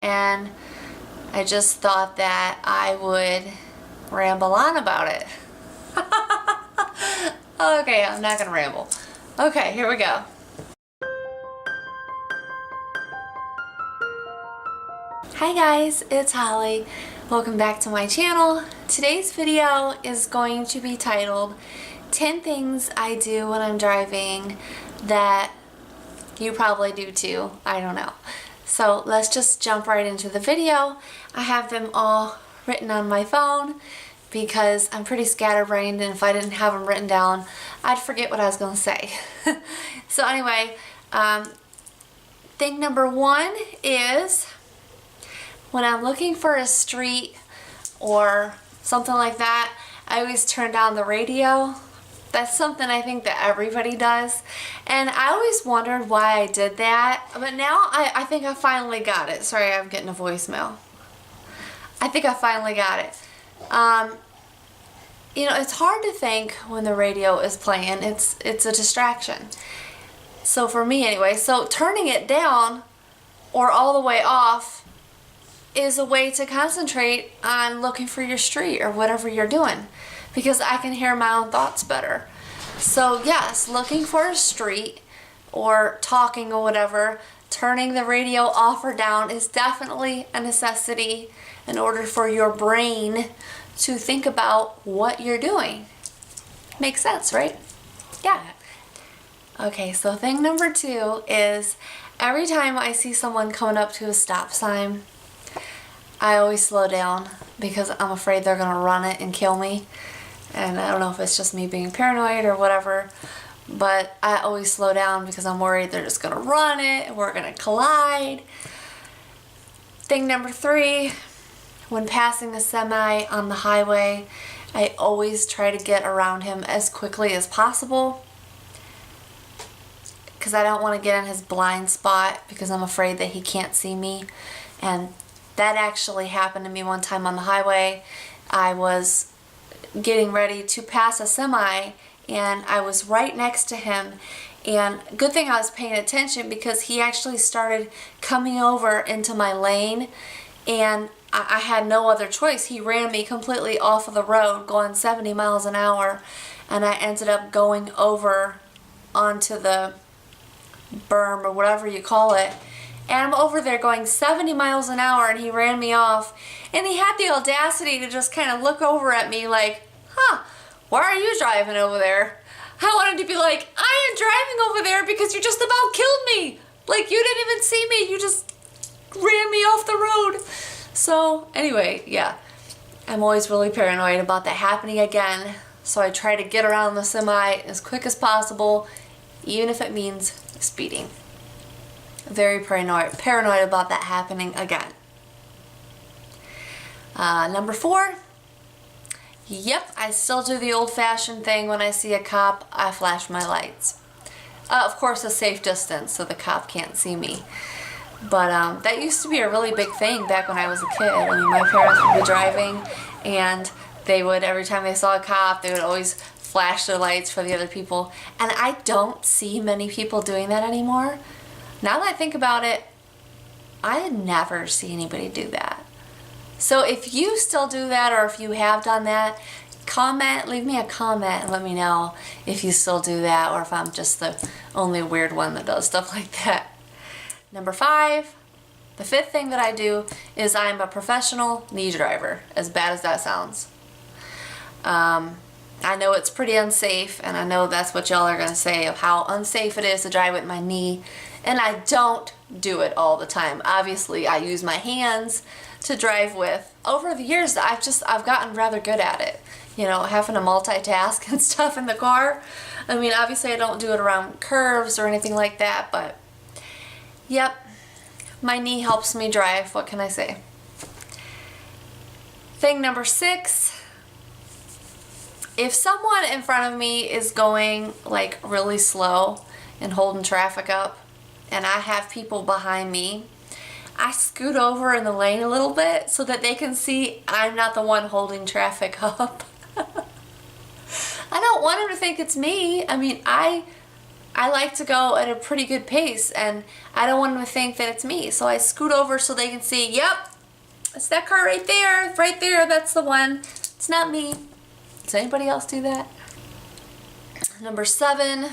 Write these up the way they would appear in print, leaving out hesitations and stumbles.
and I just thought that I would ramble on about it. Okay, I'm not gonna ramble. Okay, here we go. Hi guys, it's Holly. Welcome back to my channel. Today's video is going to be titled 10 things I do when I'm driving that you probably do too. I don't know. So let's just jump right into the video. I have them all written on my phone because I'm pretty scatterbrained, and if I didn't have them written down, I'd forget what I was going to say. So anyway, thing number one is when I'm looking for a street or something like that, I always turn down the radio. That's something I think that everybody does, and I always wondered why I did that, but now I think I finally got it. Sorry, I'm getting a voicemail. I think I finally got it. You know, it's hard to think when the radio is playing. It's a distraction. So for me anyway, so turning it down or all the way off is a way to concentrate on looking for your street or whatever you're doing, because I can hear my own thoughts better. So yes, looking for a street or talking or whatever, turning the radio off or down is definitely a necessity in order for your brain to think about what you're doing. Makes sense, right? Yeah. Okay, so thing number two is every time I see someone coming up to a stop sign, I always slow down because I'm afraid they're gonna run it and kill me. And I don't know if it's just me being paranoid or whatever, but I always slow down because I'm worried they're just gonna run it and we're gonna collide. Thing number three, when passing a semi on the highway, I always try to get around him as quickly as possible because I don't want to get in his blind spot because I'm afraid that he can't see me. And that actually happened to me one time on the highway. I was getting ready to pass a semi and I was right next to him, and good thing I was paying attention because he actually started coming over into my lane, and I had no other choice. He ran me completely off of the road going 70 miles an hour, and I ended up going over onto the berm or whatever you call it, and I'm over there going 70 miles an hour and he ran me off, and he had the audacity to just kind of look over at me like, huh, why are you driving over there? I wanted to be like, I am driving over there because you just about killed me. Like, you didn't even see me, you just ran me off the road. So anyway, yeah, I'm always really paranoid about that happening again, so I try to get around the semi as quick as possible, even if it means speeding. Very paranoid about that happening again. Number four, yep, I still do the old-fashioned thing. When I see a cop, I flash my lights. Of course, a safe distance so the cop can't see me. But that used to be a really big thing back when I was a kid. I mean, my parents would be driving and they would, every time they saw a cop, they would always flash their lights for the other people. And I don't see many people doing that anymore. Now that I think about it, I never see anybody do that. So if you still do that, or if you have done that, leave me a comment and let me know if you still do that, or if I'm just the only weird one that does stuff like that. Number five, the fifth thing that I do is I'm a professional knee driver, as bad as that sounds. I know it's pretty unsafe, and I know that's what y'all are going to say of how unsafe it is to drive with my knee, and I don't do it all the time. Obviously, I use my hands to drive with. Over the years, I've gotten rather good at it. You know, having to multitask and stuff in the car. I mean, obviously I don't do it around curves or anything like that, but yep, my knee helps me drive. What can I say? Thing number six, if someone in front of me is going like really slow and holding traffic up, and I have people behind me, I scoot over in the lane a little bit so that they can see I'm not the one holding traffic up. I don't want them to think it's me. I mean, I I like to go at a pretty good pace, and I don't want them to think that it's me. So I scoot over so they can see, yep, it's that car right there, that's the one. It's not me. Does anybody else do that? Number 7,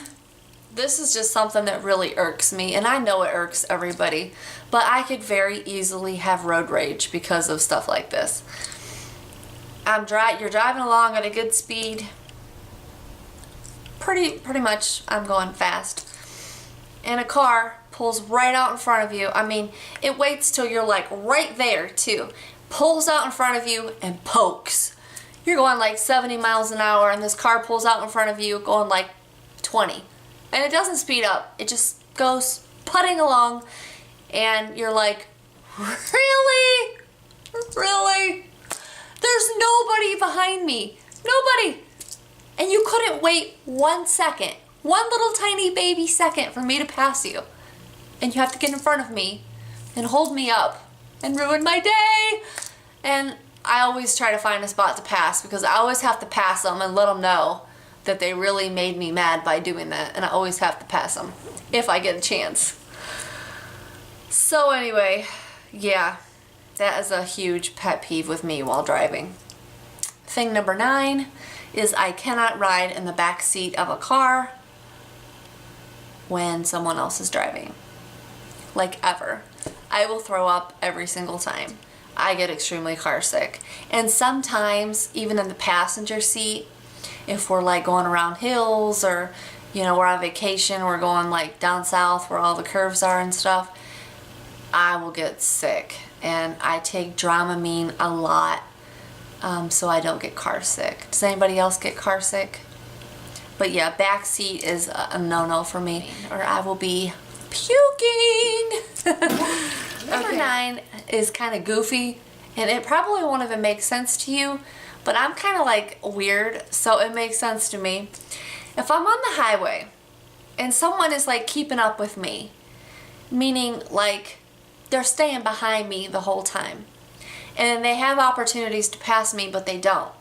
this is just something that really irks me, and I know it irks everybody, but I could very easily have road rage because of stuff like this. You're driving along at a good speed. Pretty much I'm going fast. And a car pulls right out in front of you. I mean, it waits till you're like right there too. Pulls out in front of you and pokes. You're going like 70 miles an hour and this car pulls out in front of you going like 20. And it doesn't speed up. It just goes putting along and you're like, really? Really? There's nobody behind me. Nobody. And you couldn't wait 1 second, one little tiny baby second for me to pass you. And you have to get in front of me and hold me up and ruin my day. And I always try to find a spot to pass because I always have to pass them and let them know that they really made me mad by doing that. And I always have to pass them if I get a chance. So anyway, yeah, that is a huge pet peeve with me while driving. Thing number 9 is I cannot ride in the back seat of a car when someone else is driving. Like ever. I will throw up every single time. I get extremely car sick. And sometimes, even in the passenger seat, if we're like going around hills or, you know, we're on vacation, we're going like down south where all the curves are and stuff, I will get sick. And I take Dramamine a lot. So I don't get car sick. Does anybody else get car sick? But yeah, back seat is a no-no for me, or I will be puking. Number 9 is kind of goofy, and it probably won't even make sense to you, but I'm kind of like weird, so it makes sense to me. If I'm on the highway and someone is like keeping up with me, meaning like they're staying behind me the whole time, and they have opportunities to pass me, but they don't.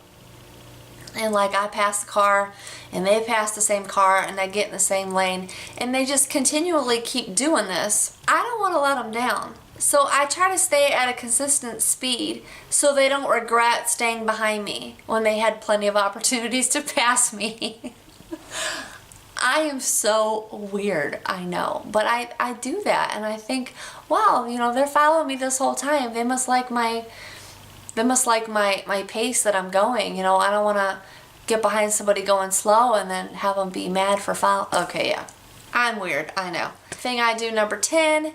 And like I pass the car, and they pass the same car, and they get in the same lane, and they just continually keep doing this. I don't want to let them down. So I try to stay at a consistent speed so they don't regret staying behind me when they had plenty of opportunities to pass me. I am so weird, I know, but I do that, and I think, wow, you know, they're following me this whole time. They must like my pace that I'm going. You know, I don't want to get behind somebody going slow and then have them be mad for follow. Okay, yeah, I'm weird, I know. Thing I do, number 10,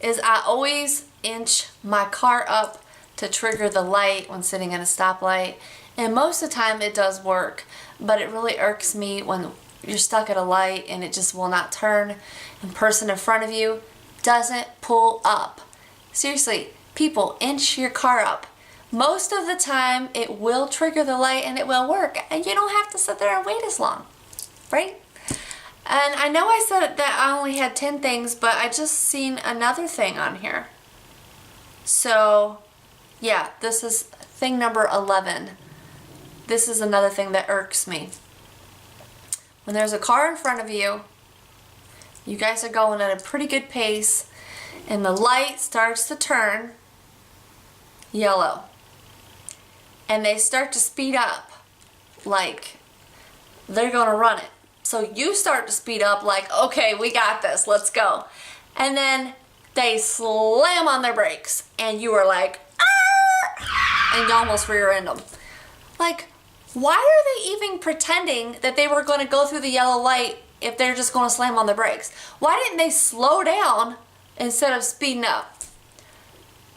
is I always inch my car up to trigger the light when sitting at a stoplight, and most of the time it does work, but it really irks me when you're stuck at a light and it just will not turn and the person in front of you doesn't pull up. Seriously, people, inch your car up. Most of the time it will trigger the light and it will work, and you don't have to sit there and wait as long, right? And I know I said that I only had 10 things, but I just seen another thing on here. So yeah, this is thing number 11. This is another thing that irks me. When there's a car in front of you, you guys are going at a pretty good pace, and the light starts to turn yellow, and they start to speed up like they're gonna run it. So you start to speed up like, okay, we got this, let's go. And then they slam on their brakes, and you are like, "Arr!" and you almost rear end them. Like, why are they even pretending that they were going to go through the yellow light if they're just going to slam on the brakes? Why didn't they slow down instead of speeding up?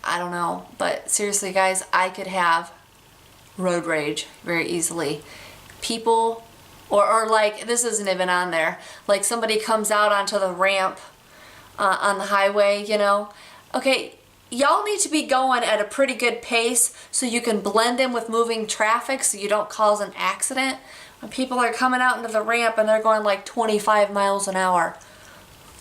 I don't know, but seriously guys, I could have road rage very easily. People, or like, this isn't even on there, like somebody comes out onto the ramp on the highway, you know. Okay, y'all need to be going at a pretty good pace so you can blend in with moving traffic so you don't cause an accident. When people are coming out into the ramp and they're going like 25 miles an hour.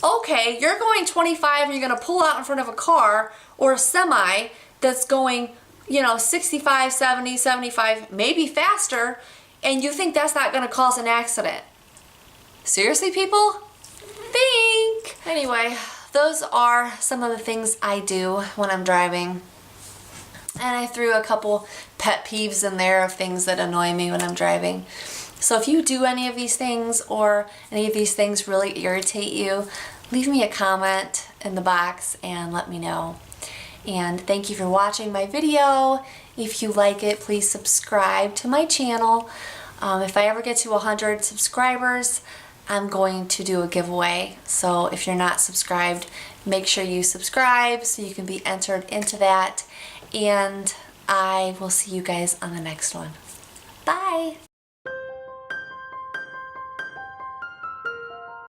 Okay, you're going 25 and you're going to pull out in front of a car or a semi that's going, you know, 65, 70, 75, maybe faster, and you think that's not going to cause an accident. Seriously, people? think. Anyway, those are some of the things I do when I'm driving. And I threw a couple pet peeves in there of things that annoy me when I'm driving. So if you do any of these things or any of these things really irritate you, leave me a comment in the box and let me know. And thank you for watching my video. If you like it, please subscribe to my channel. If I ever get to 100 subscribers, I'm going to do a giveaway. So if you're not subscribed, make sure you subscribe so you can be entered into that. And I will see you guys on the next one. Bye!